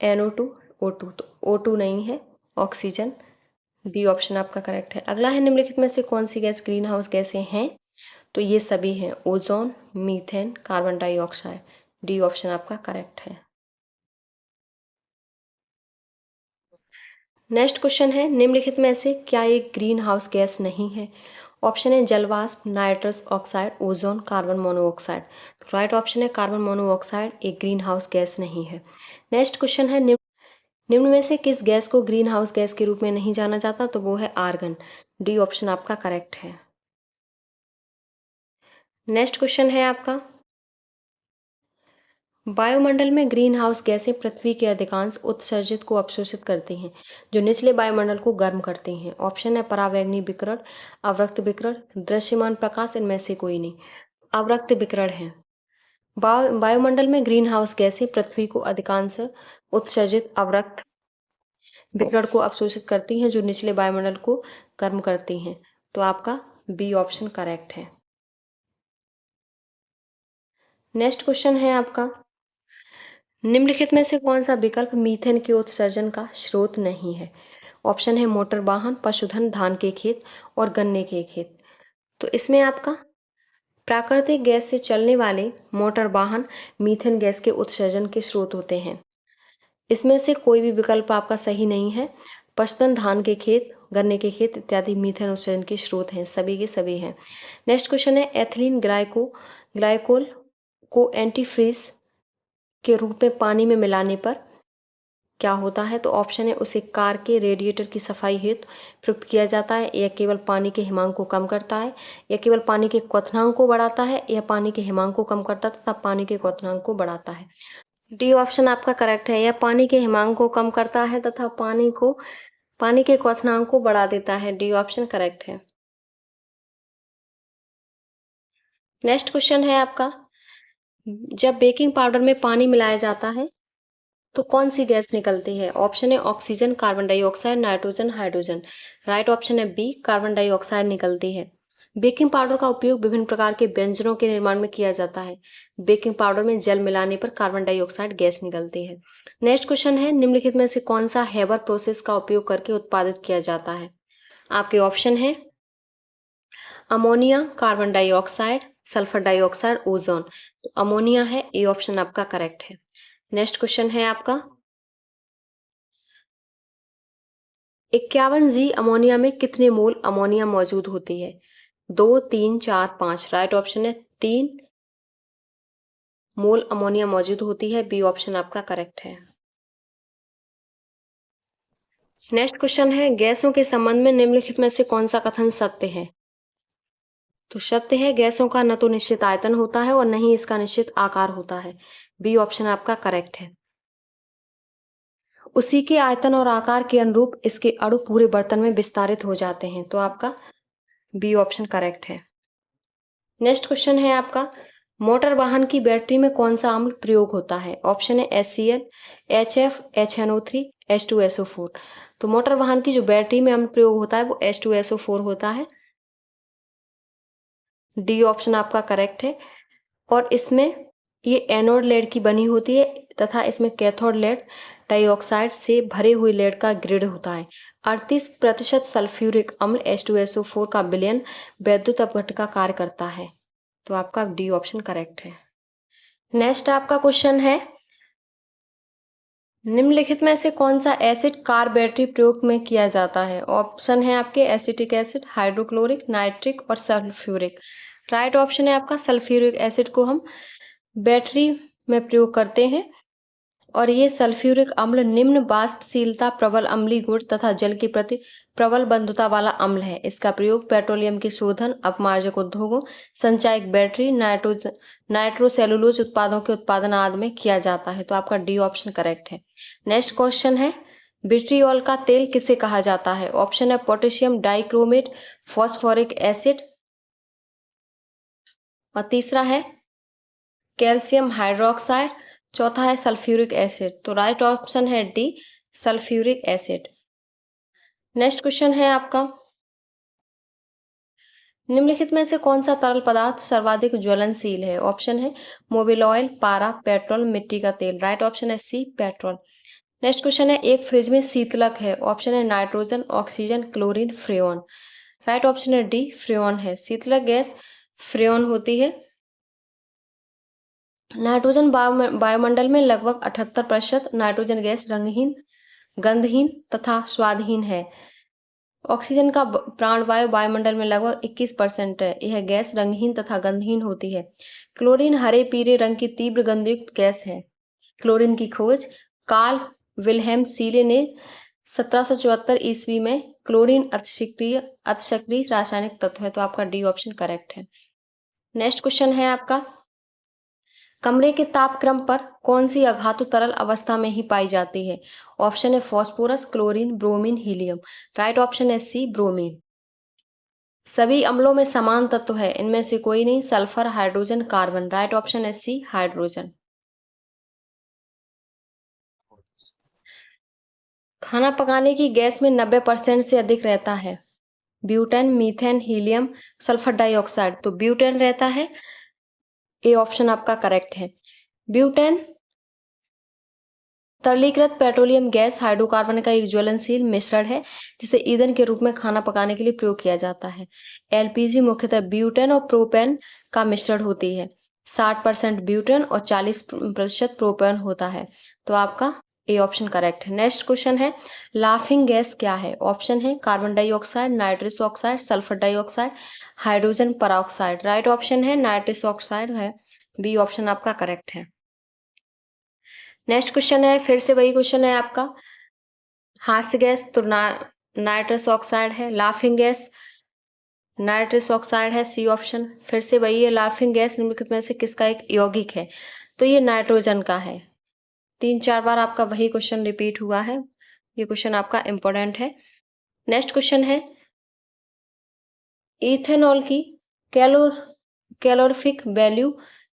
NO2, O2। तो O2 नहीं है, ऑक्सीजन। बी ऑप्शन आपका करेक्ट है। अगला है निम्नलिखित में से कौन सी गैस ग्रीन हाउस गैसें हैं? तो ये सभी हैं, ozone, methane, carbon dioxide. D option आपका करेक्ट है। नेक्स्ट क्वेश्चन है निम्नलिखित में से क्या एक ग्रीन हाउस गैस नहीं है? ऑप्शन है जलवाष्प, nitrous oxide, ozone, carbon monoxide. Right option है कार्बन मोनोऑक्साइड एक ग्रीन हाउस गैस नहीं है। नेक्स्ट क्वेश्चन है निम्न में से किस गैस को ग्रीन हाउस गैस के रूप में नहीं जाना जाता? तो वो है आर्गन। डी ऑप्शन आपका करेक्ट है। नेक्स्ट क्वेश्चन है आपका, वायुमंडल में ग्रीन हाउस गैसें पृथ्वी के अधिकांश उत्सर्जित को अवशोषित करती हैं जो निचले वायुमंडल को गर्म करती हैं। ऑप्शन है परावैंगनी विकिरण, अवरक्त विकिरण, दृश्यमान प्रकाश, इनमें से कोई नहीं। अवरक्त विकिरण है। वायुमंडल में ग्रीन हाउस गैसें पृथ्वी को अधिकांश उत्सर्जित अवरक्त विकिरण को अवशोषित करती हैं जो निचले वायुमंडल को गर्म करती हैं। तो आपका बी ऑप्शन करेक्ट है। नेक्स्ट क्वेश्चन है आपका, निम्नलिखित में से कौन सा विकल्प मीथेन के उत्सर्जन का स्रोत नहीं है? ऑप्शन है मोटर वाहन, पशुधन, धान के खेत और गन्ने के खेत। तो इसमें आपका प्राकृतिक गैस से चलने वाले मोटर वाहन मीथेन गैस के उत्सर्जन के स्रोत होते हैं। इसमें से कोई भी विकल्प आपका सही नहीं है। पशुधन, धान के खेत, गन्ने के खेत इत्यादि मीथेन उत्सर्जन के स्रोत हैं, सभी के सभी हैं। नेक्स्ट क्वेश्चन है एथिलीन ग्लाइकोल को एंटीफ्रीज के रूप में पानी में मिलाने पर क्या होता है? तो ऑप्शन है उसे कार के रेडिएटर की सफाई हेतु प्रयुक्त किया जाता है, या केवल पानी के हिमांक को कम करता है, या केवल पानी के क्वथनांक को बढ़ाता है, या पानी के हिमांक को कम करता है तथा पानी के क्वथनांक को बढ़ाता है। डी ऑप्शन आपका करेक्ट है, यह पानी के हिमांक को कम करता है तथा पानी के क्वथनांक को बढ़ा देता है। डी ऑप्शन करेक्ट है। नेक्स्ट क्वेश्चन है आपका, जब बेकिंग पाउडर में पानी मिलाया जाता है तो कौन सी गैस निकलती है? ऑप्शन है oxygen, carbon dioxide, nitrogen, hydrogen. Right option है बी, कार्बन डाइऑक्साइड निकलती है। बेकिंग पाउडर का उपयोग विभिन्न प्रकार के व्यंजनों के निर्माण में किया जाता है। बेकिंग पाउडर में जल मिलाने पर कार्बन डाइऑक्साइड गैस निकलती है। नेक्स्ट क्वेश्चन है निम्नलिखित में से कौन सा हेबर प्रोसेस का उपयोग करके उत्पादित किया जाता है? आपके ऑप्शन है ammonia, carbon dioxide, sulphur dioxide, ozone. तो अमोनिया है, ए ऑप्शन आपका करेक्ट है। नेक्स्ट क्वेश्चन है आपका 51G अमोनिया में कितने मोल अमोनिया मौजूद होती है? 2, 3, 4, 5। राइट ऑप्शन है 3 मोल अमोनिया मौजूद होती है, बी ऑप्शन आपका करेक्ट है। नेक्स्ट क्वेश्चन है, गैसों के संबंध में निम्नलिखित में से कौन सा कथन सत्य है? तो सत्य है, गैसों का न तो निश्चित आयतन होता है और न ही इसका निश्चित आकार होता है। बी ऑप्शन आपका करेक्ट है। उसी के आयतन और आकार के अनुरूप इसके अणु पूरे बर्तन में विस्तारित हो जाते हैं। तो आपका बी ऑप्शन करेक्ट है। नेक्स्ट क्वेश्चन है आपका, मोटर वाहन की बैटरी में कौन सा अम्ल प्रयोग होता है? ऑप्शन है HCl, HF, HNO3, H2SO4। तो मोटर वाहन की जो बैटरी में अम्ल प्रयोग होता है वो H2SO4 होता है। डी ऑप्शन आपका करेक्ट है। और इसमें ये एनोड लेड की बनी होती है तथा इसमें कैथोड लेड डाइऑक्साइड से भरे हुए लेड का ग्रिड होता है। 38% सल्फ्यूरिक अम्ल H2SO4 का विलयन वैद्युत अपघट्ट का कार्य करता है। तो आपका डी ऑप्शन करेक्ट है। नेक्स्ट आपका क्वेश्चन है, निम्नलिखित में से कौन सा एसिड कार बैटरी प्रयोग में किया जाता है? ऑप्शन है आपके एसिटिक एसिड, हाइड्रोक्लोरिक, नाइट्रिक और सल्फ्यूरिक। राइट ऑप्शन है आपका सल्फ्यूरिक एसिड को हम बैटरी में प्रयोग करते हैं और ये सल्फ्यूरिक अम्ल निम्न वाष्पशीलता, प्रबल अम्लीय गुण तथा जल के प्रति प्रबल बंधुता वाला अम्ल है। इसका प्रयोग पेट्रोलियम के शोधन, अपमार्जक उद्योगों, संचायक बैटरी, नाइट्रोसेलुलोज उत्पादों के उत्पादन आदि में किया जाता है। तो आपका डी ऑप्शन करेक्ट है। नेक्स्ट क्वेश्चन है, विट्रियोल का तेल किसे कहा जाता है? ऑप्शन है पोटेशियम डाइक्रोमेट, फॉस्फोरिक एसिड और तीसरा है कैल्शियम हाइड्रोक्साइड, चौथा है सल्फ्यूरिक एसिड। तो राइट ऑप्शन है D, sulphuric acid. Next question है आपका, निम्नलिखित में से कौन सा तरल पदार्थ सर्वाधिक ज्वलनशील है? ऑप्शन है मोबिल ऑयल, पारा, पेट्रोल, मिट्टी का तेल। राइट ऑप्शन है सी, पेट्रोल। नेक्स्ट क्वेश्चन है, एक फ्रिज में शीतलक है। ऑप्शन है nitrogen, oxygen, chlorine, freon. Right option है डी, फ्रेऑन है। शीतलक गैस फ्रेऑन होती है। नाइट्रोजन वायुमंडल में लगभग 78% नाइट्रोजन गैस रंगहीन, गंधहीन तथा स्वादहीन है। ऑक्सीजन का प्राणवायु वायुमंडल में लगभग 21% है। यह गैस रंगहीन तथा गंधहीन होती है। क्लोरीन हरे पीले रंग की तीव्र गंधयुक्त गैस है। क्लोरीन की खोज कार्ल विल्हेम सीले ने 1774 ईस्वी में। क्लोरीन अतिसक्रिय रासायनिक तत्व है। तो आपका डी ऑप्शन करेक्ट है। नेक्स्ट क्वेश्चन है आपका, कमरे के तापक्रम पर कौन सी अघातु तरल अवस्था में ही पाई जाती है? ऑप्शन है phosphorus, chlorine, bromine, helium. Right option है सी, ब्रोमीन। सभी अम्लों में समान तत्व है, इनमें से कोई नहीं, sulphur, hydrogen, carbon. Right option है सी, हाइड्रोजन। खाना पकाने की गैस में 90% से अधिक रहता है butane, methane, helium, sulphur dioxide. तो ब्यूटेन रहता है। ए ऑप्शन आपका करेक्ट है। ब्यूटेन तरलीकृत पेट्रोलियम गैस हाइड्रोकार्बन का एक ज्वलनशील मिश्रण है जिसे ईंधन के रूप में खाना पकाने के लिए प्रयोग किया जाता है। एलपीजी मुख्यतः ब्यूटेन और प्रोपेन का मिश्रण होती है। 60% ब्यूटेन और 40% प्रोपेन होता है। तो आपका ए ऑप्शन करेक्ट है। नेक्स्ट क्वेश्चन है, लाफिंग गैस क्या है? ऑप्शन है carbon dioxide, nitrous oxide, sulphur dioxide, hydrogen peroxide. Right option है नाइट्रस ऑक्साइड है। बी ऑप्शन आपका करेक्ट है। नेक्स्ट क्वेश्चन है, फिर से वही क्वेश्चन है आपका, हास्य गैस तो नाइट्रस ऑक्साइड है। लाफिंग गैस नाइट्रस ऑक्साइड है, सी ऑप्शन। फिर से वही है, लाफिंग गैस निम्नलिखित में से किसका एक यौगिक है? तो ये नाइट्रोजन का है। 3-4 बार आपका वही क्वेश्चन रिपीट हुआ है। ये क्वेश्चन आपका इंपॉर्टेंट है। नेक्स्ट क्वेश्चन है, इथेनॉल की कैलोरीफिक वैल्यू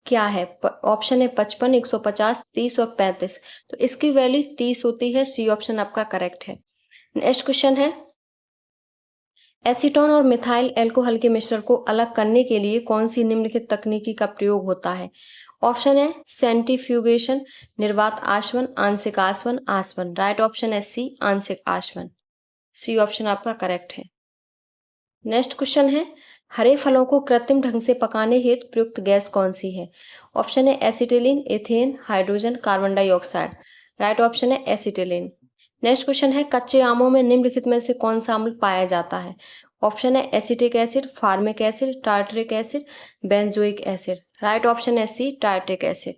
क्या है? ऑप्शन है 55, 150, 30 और 35। तो इसकी वैल्यू 30 होती है। सी ऑप्शन आपका करेक्ट है। नेक्स्ट क्वेश्चन है, एसीटोन और मिथाइल अल्कोहल के मिश्रण को अलग करने के लिए कौन सी निम्नलिखित तकनीकी का प्रयोग होता है? ऑप्शन है सेंट्रीफ्यूगेशन, निर्वात आसवन, आंशिक आसवन, आसवन। राइट ऑप्शन है सी, आंशिक आसवन। सी ऑप्शन आपका करेक्ट है। नेक्स्ट क्वेश्चन है, हरे फलों को कृत्रिम ढंग से पकाने हेतु प्रयुक्त गैस कौन सी है? ऑप्शन है acetylene, ethane, hydrogen, carbon dioxide. Right option है एसिटिलीन। नेक्स्ट क्वेश्चन है, कच्चे आमों में निम्नलिखित में से कौन सा अम्ल पाया जाता है? ऑप्शन है acetic acid, formic acid, tartaric acid, benzoic acid. Right option है सी, टार्टरिक एसिड।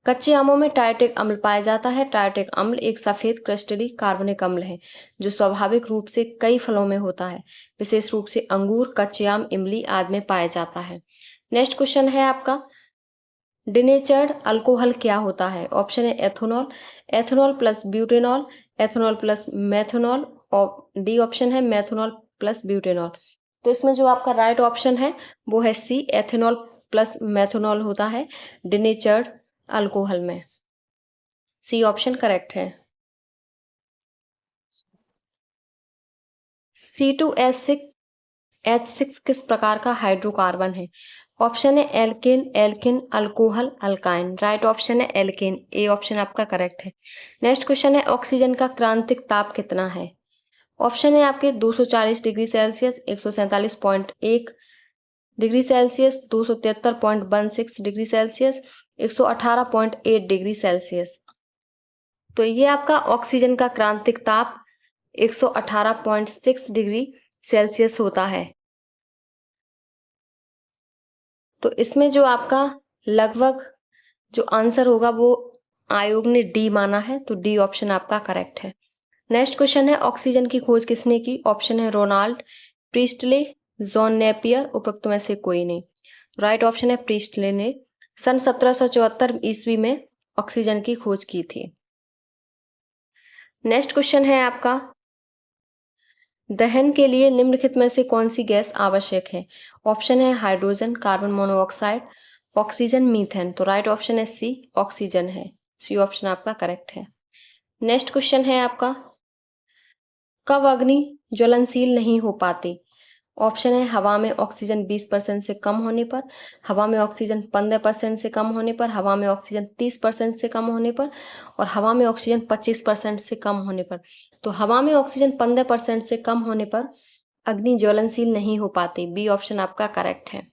कच्चे आमों में टार्टिक अम्ल पाया जाता है। टार्टिक अम्ल एक सफेद क्रिस्टली कार्बनिक अम्ल है जो स्वाभाविक रूप से कई फलों में होता है, विशेष रूप से अंगूर, कच्चे आम, इमली आदि में पाया जाता है। नेक्स्ट क्वेश्चन है आपका, डिनेचर्ड अल्कोहल क्या होता है? ऑप्शन है ethanol, ethanol plus butanol, ethanol plus methanol, और डी ऑप्शन है मेथेनॉल प्लस ब्यूटेनॉल। तो इसमें जो आपका राइट ऑप्शन है वो है सी, एथेनॉल प्लस मेथेनॉल होता है डिनेचर्ड अल्कोहल में। सी ऑप्शन करेक्ट है। C2H6 किस प्रकार का हाइड्रोकार्बन है? ऑप्शन है alkane, alkene, alcohol, alkyne. Right option है एल्केन, ए ऑप्शन आपका करेक्ट है। नेक्स्ट क्वेश्चन है, ऑक्सीजन का क्रांतिक ताप कितना है? ऑप्शन है आपके 240 degree Celsius, 147.1 degree Celsius, 273.16 degree Celsius, 118.8 degree Celsius. तो ये आपका ऑक्सीजन का क्रांतिक ताप 118.6 डिग्री सेल्सियस होता है। तो इसमें जो आपका लगभग जो आंसर होगा वो आयोग ने डी माना है, तो डी ऑप्शन आपका करेक्ट है। नेक्स्ट क्वेश्चन है, ऑक्सीजन की खोज किसने की? ऑप्शन है रोनाल्ड, प्रीस्टले, जॉन नेपियर, उपरोक्त में से कोई नहीं। राइट ऑप्शन है प्रीस्टले ने सन 1774 ईस्वी में ऑक्सीजन की खोज की थी। नेक्स्ट क्वेश्चन है आपका, दहन के लिए निम्नलिखित में से कौन सी गैस आवश्यक है? ऑप्शन है hydrogen, carbon monoxide, oxygen, methane. तो राइट ऑप्शन है सी, ऑक्सीजन है। सी ऑप्शन आपका करेक्ट है। नेक्स्ट क्वेश्चन है आपका, कब अग्नि ज्वलनशील नहीं हो पाती? ऑप्शन है हवा में ऑक्सीजन 20% से कम होने पर, हवा में ऑक्सीजन 15% से कम होने पर, हवा में ऑक्सीजन 30% से कम होने पर, और हवा में ऑक्सीजन 25% से कम होने पर। तो हवा में ऑक्सीजन 15% से कम होने पर अग्नि ज्वलनशील नहीं हो पाती। बी ऑप्शन आपका करेक्ट है।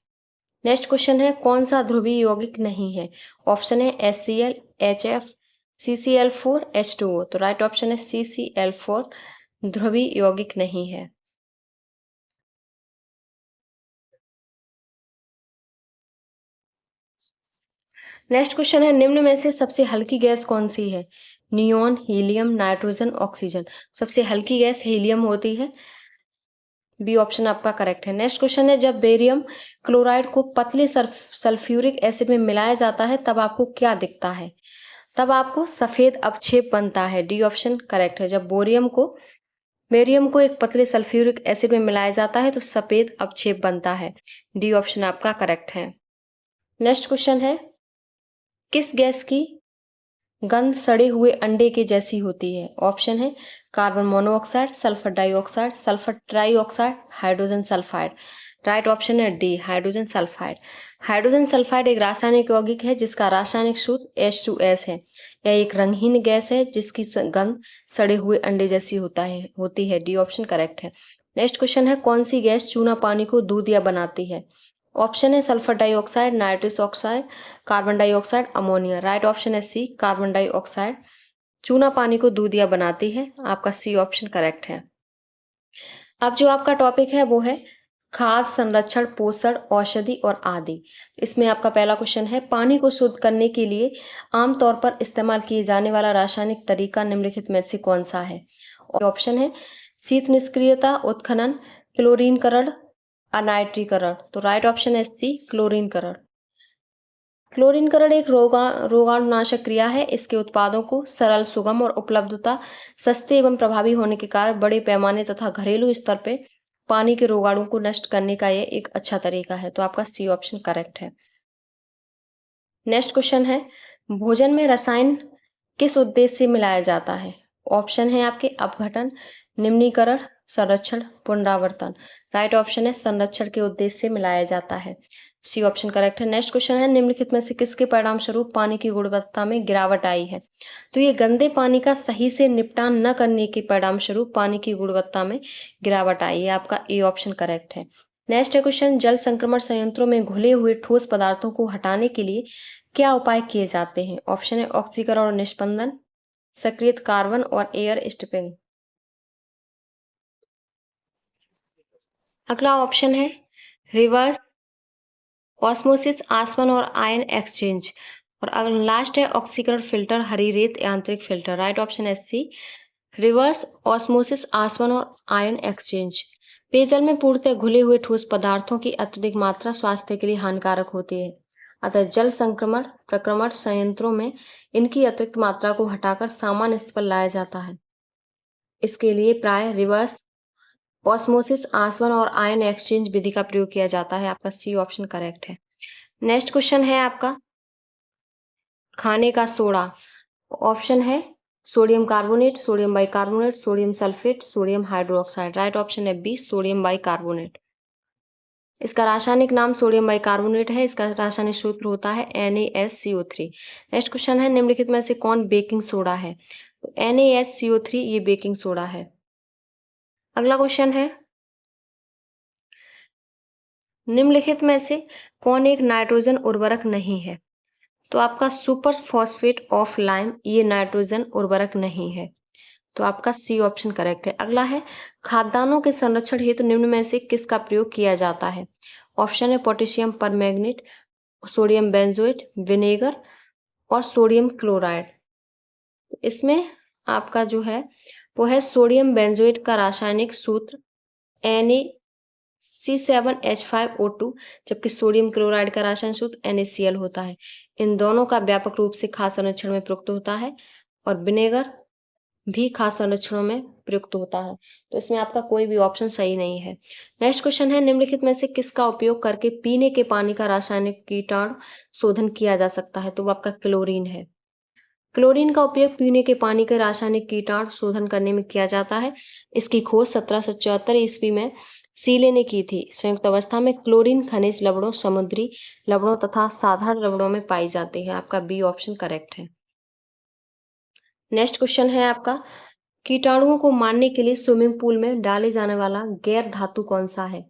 नेक्स्ट क्वेश्चन है, कौन सा ध्रुवीय यौगिक नहीं है? ऑप्शन है HCl, HF, CCl4, H2O। तो राइट ऑप्शन है CCl4 ध्रुवीय यौगिक नहीं है। नेक्स्ट क्वेश्चन है, निम्न में से सबसे हल्की गैस कौन सी है? Neon, helium, nitrogen, oxygen. सबसे हल्की गैस हीलियम होती है। बी ऑप्शन आपका करेक्ट है। नेक्स्ट क्वेश्चन है, जब बेरियम क्लोराइड को पतले सल्फ्यूरिक एसिड में मिलाया जाता है तब आपको क्या दिखता है? तब आपको सफेद अवक्षेप बनता है। डी ऑप्शन करेक्ट है। जब बेरियम को एक पतले सल्फ्यूरिक एसिड में मिलाया जाता है तो सफेद अवक्षेप बनता है। डी ऑप्शन आपका करेक्ट है। नेक्स्ट क्वेश्चन है, किस गैस की गंध सड़े हुए अंडे के जैसी होती है? ऑप्शन है carbon monoxide, sulphur dioxide, sulphur trioxide, hydrogen sulphide. Right option है D, hydrogen sulphide. Hydrogen sulphide एक रासायनिक यौगिक है जिसका रासायनिक सूत्र H2S है। यह एक रंगहीन गैस है जिसकी गंध सड़े हुए अंडे जैसी होती है। डी ऑप्शन करेक्ट है। नेक्स्ट क्वेश्चन है, कौन सी गैस चूना पानी को दूधिया बनाती है? ऑप्शन है sulphur dioxide, nitrous oxide, carbon dioxide, ammonia. Right option है सी, कार्बन डाइऑक्साइड चूना पानी को दूधिया बनाती है। आपका सी ऑप्शन करेक्ट है। अब जो आपका टॉपिक है वो है खाद्य संरक्षण, पोषण, औषधि और आदि। इसमें आपका पहला क्वेश्चन है, पानी को शुद्ध करने के लिए आमतौर पर इस्तेमाल किए जाने वाला रासायनिक तरीका निम्नलिखित में से कौन सा है? ऑप्शन है शीत निष्क्रियता, उत्खनन, क्लोरीनकरण, अनाइट्रीकरण। तो राइट ऑप्शन है सी, क्लोरीनकरण। क्लोरीनकरण एक रोगाणुनाशक क्रिया है। इसके उत्पादों को सरल, सुगम और उपलब्धता, सस्ते एवं प्रभावी होने के कारण बड़े पैमाने तथा घरेलू स्तर पे पानी के रोगाणु को नष्ट करने का यह एक अच्छा तरीका है। तो आपका सी ऑप्शन करेक्ट है। नेक्स्ट क्वेश्चन है, भोजन में रसायन किस उद्देश्य से मिलाया जाता है? ऑप्शन है आपके अपघटन, निम्नीकरण, संरक्षण, पुनरावर्तन। राइट ऑप्शन है संरक्षण के उद्देश्य से मिलाया जाता है। सी ऑप्शन करेक्ट है। नेक्स्ट क्वेश्चन है, निम्नलिखित में से किसके परिणाम स्वरूप पानी की गुणवत्ता में गिरावट आई है? तो ये गंदे पानी का सही से निपटान न करने के परिणाम स्वरूप पानी की गुणवत्ता में गिरावट आई है। आपका ए ऑप्शन करेक्ट है। नेक्स्ट है क्वेश्चन, जल संक्रमण संयंत्रों में घुले हुए ठोस पदार्थों को हटाने के लिए क्या उपाय किए जाते हैं? ऑप्शन है ऑक्सीकरण और निष्पंदन, सक्रियत कार्बन और एयर स्ट्रिपिंग। अगला ऑप्शन है रिवर्स ऑस्मोसिस, आसवन और आयन एक्सचेंज। और अगर लास्ट है ऑक्सीकरण फिल्टर, हरी रेत, यांत्रिक फिल्टर। राइट ऑप्शन है सी, रिवर्स ऑस्मोसिस, आसवन और आयन एक्सचेंज। पेयजल में पूर्णतः घुले हुए ठोस पदार्थों की अत्यधिक मात्रा स्वास्थ्य के लिए हानिकारक होती है, अतः जल संक्रमण प्रक्रमण संयंत्रों में इनकी अतिरिक्त मात्रा को हटाकर सामान्य स्थिति पर लाया जाता है। इसके लिए प्राय रिवर्स ऑस्मोसिस, आसवन और आयन एक्सचेंज विधि का प्रयोग किया जाता है। आपका सी ऑप्शन करेक्ट है। नेक्स्ट क्वेश्चन है आपका खाने का सोडा। ऑप्शन है sodium carbonate, sodium bicarbonate, sodium sulphate, sodium hydroxide. Right option है बी, सोडियम बाइकार्बोनेट। इसका रासायनिक नाम सोडियम बाइकार्बोनेट है। इसका रासायनिक सूत्र होता है NaSCO3। नेक्स्ट क्वेश्चन है निम्नलिखित में से कौन बेकिंग सोडा है? तो NaSCO3 ये बेकिंग सोडा है। अगला क्वेश्चन है निम्नलिखित में से कौन एक नाइट्रोजन उर्वरक नहीं है? तो आपका सुपर फॉस्फेट ऑफ लाइम ये नाइट्रोजन उर्वरक नहीं है, तो आपका सी ऑप्शन करेक्ट है। अगला है खाद्यान्नों के संरक्षण हेतु निम्न में से किसका प्रयोग किया जाता है? ऑप्शन है potassium permanganate, sodium benzoate, vinegar और सोडियम क्लोराइड। इसमें आपका जो है वो है सोडियम बेंजोएट का रासायनिक सूत्र NaC7H5O2, जबकि सोडियम क्लोराइड का रासायनिक सूत्र NaCl होता है। इन दोनों का व्यापक रूप से खाद्य संरक्षण में प्रयुक्त होता है और विनेगर भी खाद्य संरक्षणों में प्रयुक्त होता है, तो इसमें आपका कोई भी ऑप्शन सही नहीं है। नेक्स्ट क्वेश्चन है निम्नलिखित में से किसका उपयोग करके पीने के पानी का रासायनिक कीटाणु शोधन किया जा सकता है? तो वो आपका क्लोरीन है। क्लोरीन का उपयोग पीने के पानी के रासायनिक कीटाणु शोधन करने में किया जाता है। इसकी खोज 1774 ईस्वी में सीले ने की थी। संयुक्त अवस्था में क्लोरीन खनिज लवणों, समुद्री लवणों तथा साधारण लवणों में पाई जाती है। आपका बी ऑप्शन करेक्ट है। नेक्स्ट क्वेश्चन है आपका कीटाणुओं को मारने के लिए स्विमिंग पूल में डाले जाने वाला गैर धातु कौन सा है?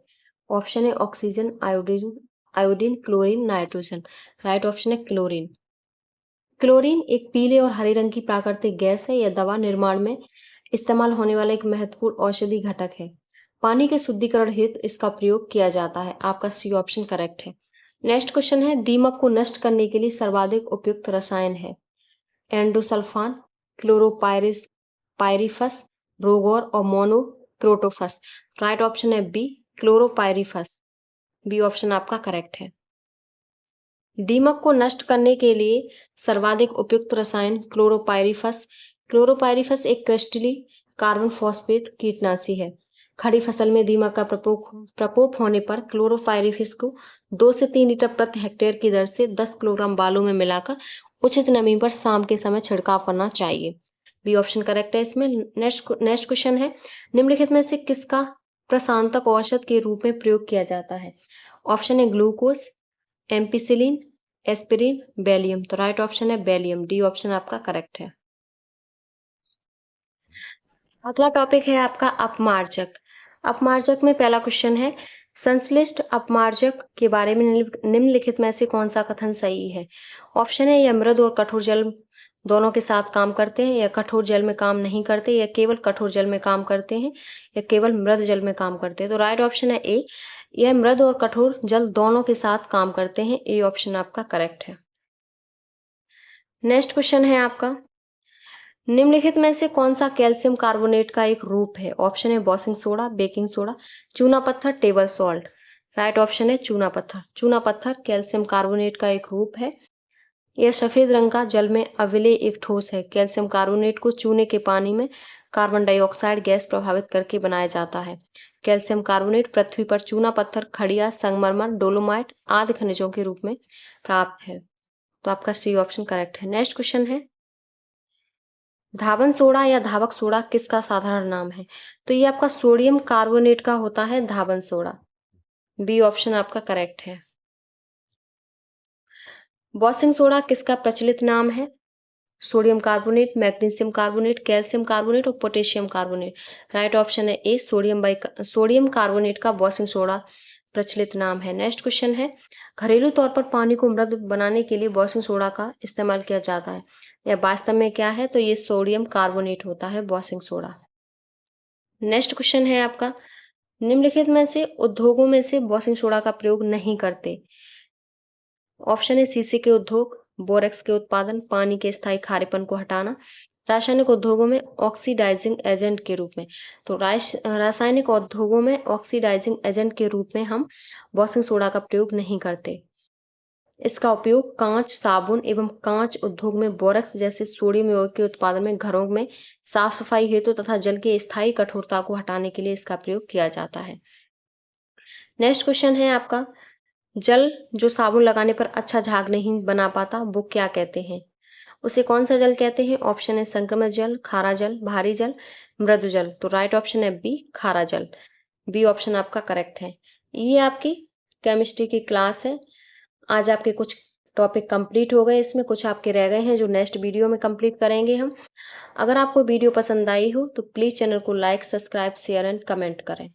ऑप्शन है oxygen, iodine, iodine, chlorine, nitrogen. Right option है क्लोरीन। क्लोरीन एक पीले और हरे रंग की प्राकृतिक गैस है। यह दवा निर्माण में इस्तेमाल होने वाला एक महत्वपूर्ण औषधि घटक है। पानी के शुद्धिकरण हेतु इसका प्रयोग किया जाता है। आपका सी ऑप्शन करेक्ट है। नेक्स्ट क्वेश्चन है दीमक को नष्ट करने के लिए सर्वाधिक उपयुक्त रसायन है? एंडोसल्फान, क्लोरोपायरिस पायरिफस, रोगोर और मोनोक्रोटोफस। राइट ऑप्शन है बी, क्लोरोपायरिफस। बी ऑप्शन आपका करेक्ट है। दीमक को नष्ट करने के लिए सर्वाधिक उपयुक्त रसायन क्लोरोपायरिफस। क्लोरोपायरिफस एक क्रिस्टली कार्बन फॉस्फेट कीटनाशी है। खड़ी फसल में दीमक का प्रकोप होने पर क्लोरोपायरिफस को 2 से 3 लीटर प्रति हेक्टेयर की दर से 10 किलोग्राम बालू में मिलाकर उचित नमी पर शाम के समय छिड़काव करना चाहिए। बी ऑप्शन करेक्ट है इसमें। नेक्स्ट क्वेश्चन है निम्नलिखित में से किसका प्रशांतक औषध के रूप में प्रयोग किया जाता है? ऑप्शन है ग्लूकोज, एम्पिसिलिन, एस्पिरिन, बेलियम। तो राइट ऑप्शन है बेलियम। डी ऑप्शन आपका करेक्ट है। अगला टॉपिक है आपका अपमार्जक। अपमार्जक में पहला क्वेश्चन है संश्लिष्ट अपमार्जक के बारे में निम्नलिखित में से कौन सा कथन सही है? ऑप्शन है यह मृद और कठोर जल दोनों के साथ काम करते हैं, या कठोर जल में काम नहीं करते, या केवल कठोर जल में काम करते हैं, या केवल मृद जल में काम करते हैं। तो राइट ऑप्शन है ए, यह मृद और कठोर जल दोनों के साथ काम करते हैं। ए ऑप्शन आपका करेक्ट है। नेक्स्ट क्वेश्चन है आपका निम्नलिखित में से कौन सा कैल्शियम कार्बोनेट का एक रूप है? ऑप्शन है वॉशिंग सोडा, बेकिंग सोडा, चूना पत्थर, टेबल सॉल्ट। राइट ऑप्शन है चूना पत्थर। चूना पत्थर कैल्शियम कार्बोनेट का एक रूप है। यह सफेद रंग का जल में अविलेय एक ठोस है। कैल्शियम कार्बोनेट को चूने के पानी में कार्बन डाइऑक्साइड गैस प्रभावित करके बनाया जाता है। कैल्शियम कार्बोनेट पृथ्वी पर चूना पत्थर, खड़िया, संगमरमर, डोलोमाइट आदि खनिजों के रूप में प्राप्त है। तो आपका सी ऑप्शन करेक्ट है। नेक्स्ट क्वेश्चन है धावन सोडा या धावक सोडा किसका साधारण नाम है? तो ये आपका सोडियम कार्बोनेट का होता है धावन सोडा। बी ऑप्शन आपका करेक्ट है। वॉशिंग सोडा किसका प्रचलित नाम है? Sodium carbonate, magnesium carbonate, calcium carbonate और पोटेशियम कार्बोनेट। राइट ऑप्शन है ए, सोडियम कार्बोनेट का वॉशिंग सोडा प्रचलित नाम है। नेक्स्ट क्वेश्चन है घरेलू तौर पर पानी को मृदु बनाने के लिए वॉशिंग सोडा का इस्तेमाल किया जाता है, यह वास्तव में क्या है? तो ये सोडियम कार्बोनेट होता है वॉशिंग सोडा। नेक्स्ट क्वेश्चन है आपका निम्नलिखित में से उद्योगों में से वॉशिंग सोडा का प्रयोग नहीं करते? ऑप्शन है शीशे के उद्योग, बोरेक्स के उत्पादन, पानी के स्थायी खारेपन को हटाना, रासायनिक उद्योगों में ऑक्सीडाइजिंग एजेंट के रूप में। तो रासायनिक उद्योगों में ऑक्सीडाइजिंग एजेंट के रूप में हम वॉशिंग सोडा का प्रयोग नहीं करते। इसका उपयोग कांच, साबुन एवं कांच उद्योग में बोरेक्स जैसे सोडियम यौगिक के उत्पादन में, घरों में साफ सफाई हेतु तथा जल की स्थायी कठोरता को हटाने के लिए इसका प्रयोग किया जाता है। नेक्स्ट क्वेश्चन है आपका, जल जो साबुन लगाने पर अच्छा झाग नहीं बना पाता वो क्या कहते हैं? उसे कौन सा जल कहते हैं? ऑप्शन है संक्रमित जल, खारा जल, भारी जल, मृदु जल। तो राइट ऑप्शन है बी, खारा जल। बी ऑप्शन आपका करेक्ट है। ये आपकी केमिस्ट्री की क्लास है। आज आपके कुछ टॉपिक कंप्लीट हो गए, इसमें कुछ आपके रह गए हैं जो नेक्स्ट वीडियो में कंप्लीट करेंगे हम। अगर आपको वीडियो पसंद आई हो तो प्लीज़ चैनल को like, subscribe, share and comment करें।